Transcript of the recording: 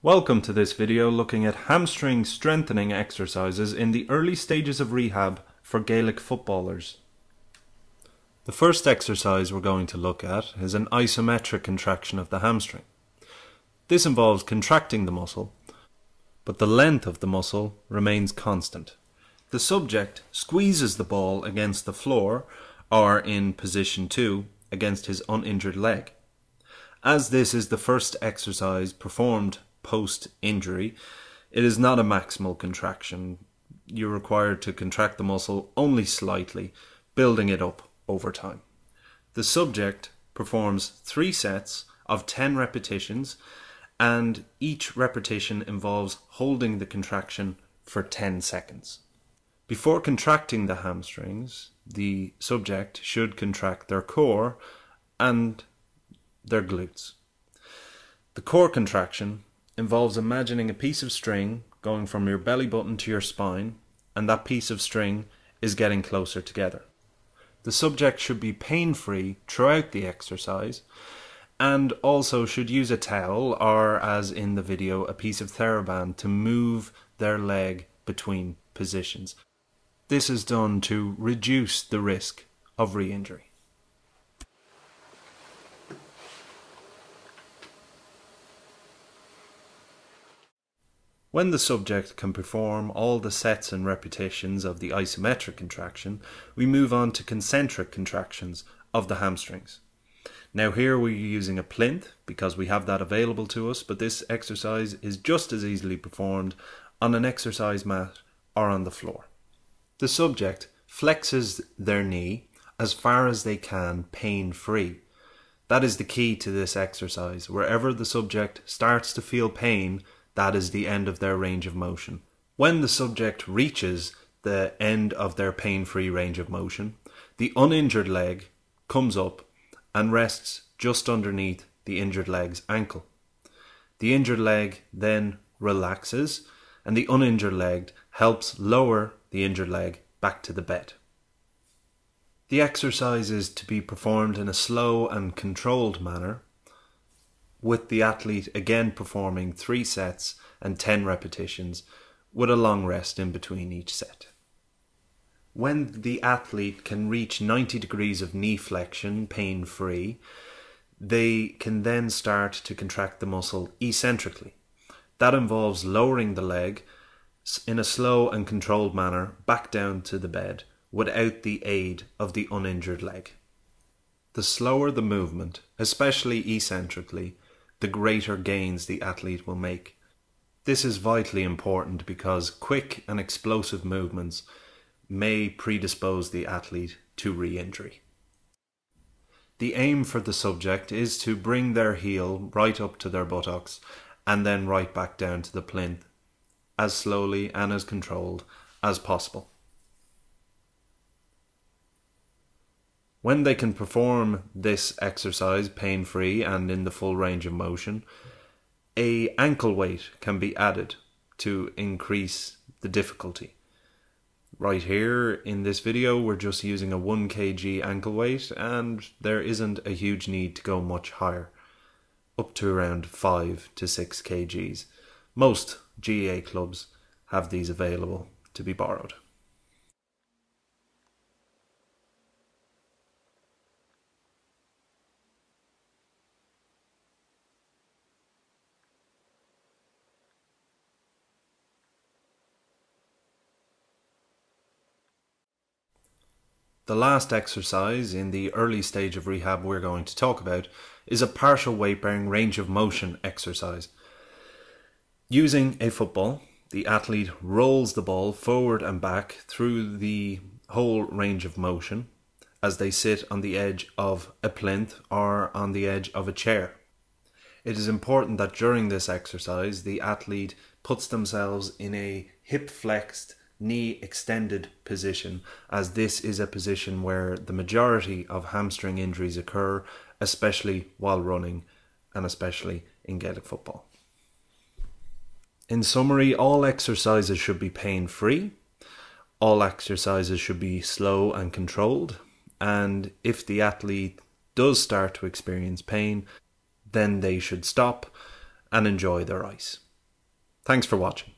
Welcome to this video looking at hamstring strengthening exercises in the early stages of rehab for Gaelic footballers. The first exercise we're going to look at is an isometric contraction of the hamstring. This involves contracting the muscle, but the length of the muscle remains constant. The subject squeezes the ball against the floor or in position 2 against his uninjured leg. As this is the first exercise performed post-injury, it is not a maximal contraction. You're required to contract the muscle only slightly, building it up over time. The subject performs 3 sets of 10 repetitions, and each repetition involves holding the contraction for 10 seconds. Before contracting the hamstrings, the subject should contract their core and their glutes. The core contraction involves imagining a piece of string going from your belly button to your spine, and that piece of string is getting closer together. The subject should be pain-free throughout the exercise and also should use a towel or, as in the video, a piece of TheraBand to move their leg between positions. This is done to reduce the risk of re-injury. When the subject can perform all the sets and repetitions of the isometric contraction, we move on to concentric contractions of the hamstrings. Now here we're using a plinth because we have that available to us, but this exercise is just as easily performed on an exercise mat or on the floor. The subject flexes their knee as far as they can pain-free. That is the key to this exercise. Wherever the subject starts to feel pain, that is the end of their range of motion. When the subject reaches the end of their pain-free range of motion, the uninjured leg comes up and rests just underneath the injured leg's ankle. The injured leg then relaxes, and the uninjured leg helps lower the injured leg back to the bed. The exercise is to be performed in a slow and controlled manner, with the athlete again performing 3 sets and 10 repetitions with a long rest in between each set. When the athlete can reach 90 degrees of knee flexion pain-free, they can then start to contract the muscle eccentrically. That involves lowering the leg in a slow and controlled manner back down to the bed without the aid of the uninjured leg. The slower the movement, especially eccentrically, the greater gains the athlete will make. This is vitally important because quick and explosive movements may predispose the athlete to re-injury. The aim for the subject is to bring their heel right up to their buttocks and then right back down to the plinth as slowly and as controlled as possible. When they can perform this exercise pain-free and in the full range of motion, an ankle weight can be added to increase the difficulty. Right here in this video we're just using a 1 kg ankle weight, and there isn't a huge need to go much higher, up to around 5 to 6 kgs. Most GAA clubs have these available to be borrowed. The last exercise in the early stage of rehab we're going to talk about is a partial weight-bearing range of motion exercise. Using a football, the athlete rolls the ball forward and back through the whole range of motion as they sit on the edge of a plinth or on the edge of a chair. It is important that during this exercise the athlete puts themselves in a hip-flexed, knee extended position, as this is a position where the majority of hamstring injuries occur, especially while running and especially in Gaelic football. In summary, all exercises should be pain-free, all exercises should be slow and controlled, and if the athlete does start to experience pain, then they should stop and enjoy their ice. Thanks for watching.